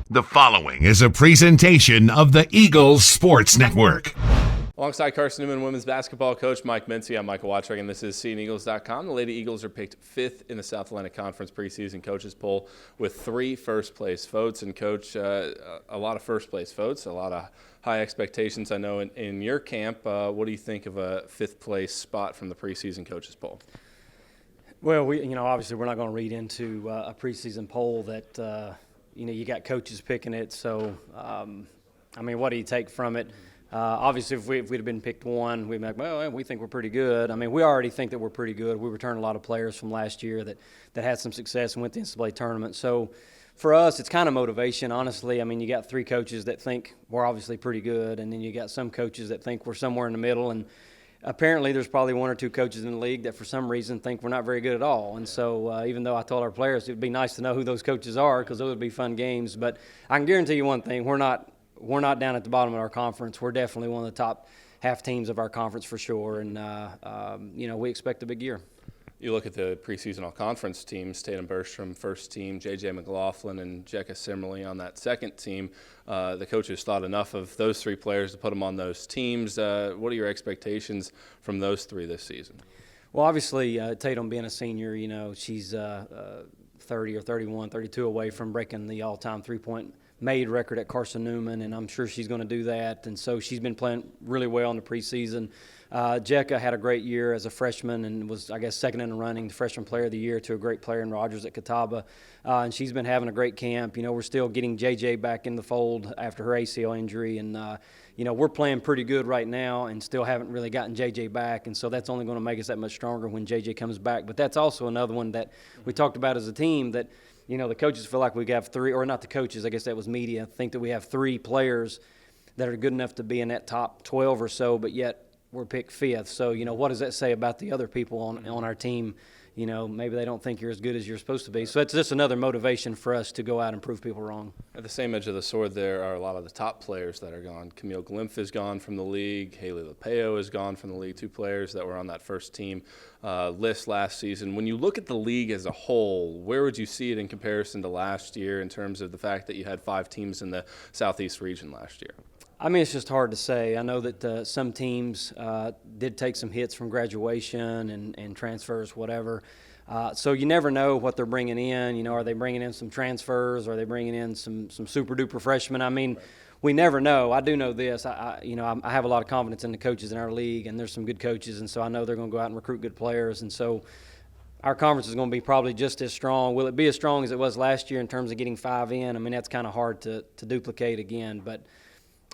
The following is a presentation of the Eagles Sports Network. Alongside Carson-Newman women's basketball coach Mike Mincey, I'm Michael Watching, and this is SeeingEagles.com. The Lady Eagles are picked 5th in the South Atlantic Conference preseason coaches poll with 3 first-place votes. And, Coach, a lot of first-place votes, a lot of high expectations, I know, in your camp. What do you think of a 5th-place spot from the preseason coaches poll? Well, obviously we're not going to read into a preseason poll that, you got coaches picking it. So, what do you take from it? Obviously, if we'd have been picked 1, we'd be like, well, we think we're pretty good. We already think that we're pretty good. We returned a lot of players from last year that had some success and went to the NCAA tournament. So, for us, it's kind of motivation, honestly. You got 3 coaches that think we're obviously pretty good, and then you got some coaches that think we're somewhere in the middle. And apparently there's probably 1 or 2 coaches in the league that for some reason think we're not very good at all. And so even though I told our players it would be nice to know who those coaches are because those would be fun games, but I can guarantee you one thing, we're not down at the bottom of our conference. We're definitely one of the top half teams of our conference for sure, and we expect a big year. You look at the preseason all-conference teams, Tatum Bergstrom, first team, J.J. McLaughlin, and Jekka Simmerly on that second team. The coaches thought enough of those 3 players to put them on those teams. What are your expectations from those 3 this season? Well, obviously, Tatum being a senior, she's 30 or 31, 32 away from breaking the all-time three-point made record at Carson-Newman, and I'm sure she's going to do that. And so she's been playing really well in the preseason. Jekka had a great year as a freshman and was, I guess, second in the running, the freshman player of the year to a great player in Rogers at Catawba. And she's been having a great camp. We're still getting JJ back in the fold after her ACL injury. And, we're playing pretty good right now and still haven't really gotten JJ back. And so that's only going to make us that much stronger when JJ comes back. But that's also another one that we talked about as a team that, the coaches feel like we have 3, or not the coaches, I guess that was media, think that we have 3 players that are good enough to be in that top 12 or so, but yet we're picked 5th. So, what does that say about the other people on our team? Maybe they don't think you're as good as you're supposed to be. So it's just another motivation for us to go out and prove people wrong. At the same edge of the sword, there are a lot of the top players that are gone. Camille Glimpf is gone from the league. Haley Lapeo is gone from the league, 2 players that were on that first team list last season. When you look at the league as a whole, where would you see it in comparison to last year in terms of the fact that you had 5 teams in the Southeast region last year? It's just hard to say. I know that some teams did take some hits from graduation and transfers, whatever. So you never know what they're bringing in. Are they bringing in some transfers? Are they bringing in some super-duper freshmen? We never know. I do know this. I have a lot of confidence in the coaches in our league, and there's some good coaches, and so I know they're going to go out and recruit good players. And so our conference is going to be probably just as strong. Will it be as strong as it was last year in terms of getting 5 in? That's kind of hard to duplicate again, but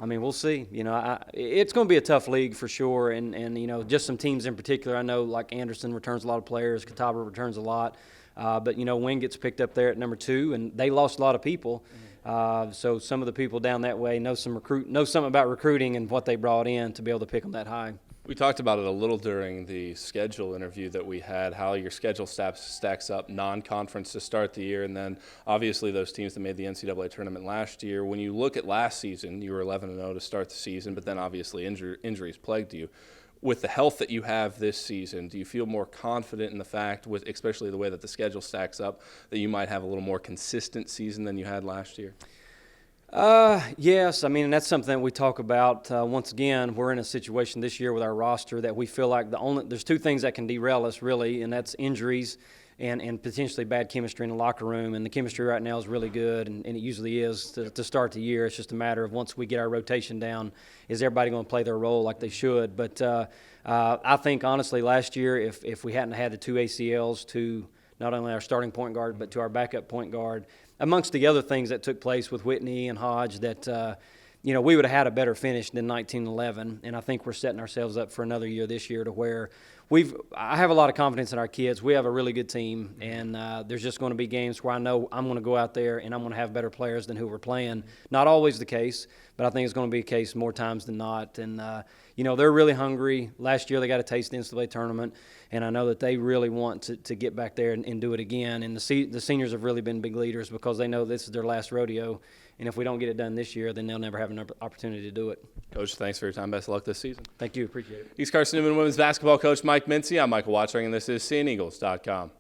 we'll see. It's going to be a tough league for sure, and just some teams in particular. I know like Anderson returns a lot of players, Catawba returns a lot, but Wing gets picked up there at number 2, and they lost a lot of people. So some of the people down that way know something about recruiting and what they brought in to be able to pick them that high. We talked about it a little during the schedule interview that we had, how your schedule stacks up non-conference to start the year, and then obviously those teams that made the NCAA tournament last year. When you look at last season, you were 11-0 to start the season, but then obviously injuries plagued you. With the health that you have this season, do you feel more confident in the fact, with especially the way that the schedule stacks up, that you might have a little more consistent season than you had last year? Yes. And that's something that we talk about. Once again, we're in a situation this year with our roster that we feel like there's 2 things that can derail us really, and that's injuries and potentially bad chemistry in the locker room. And the chemistry right now is really good, and it usually is to start the year. It's just a matter of once we get our rotation down, is everybody going to play their role like they should? But I think honestly last year, if we hadn't had the 2 ACLs to not only our starting point guard but to our backup point guard, amongst the other things that took place with Whitney and Hodge, that we would have had a better finish than 1911, and I think we're setting ourselves up for another year this year to where I have a lot of confidence in our kids. We have a really good team, and there's just going to be games where I know I'm going to go out there and I'm going to have better players than who we're playing. Not always the case, but I think it's going to be the case more times than not. And, they're really hungry. Last year they got a taste of the NCAA tournament, and I know that they really want to get back there and do it again. And the seniors have really been big leaders because they know this is their last rodeo, and if we don't get it done this year, then they'll never have an opportunity to do it. Coach, thanks for your time. Best of luck this season. Thank you. Appreciate it. He's Carson-Newman women's basketball coach Mike Mincey. I'm Michael Watching, and this is SeeingEagles.com.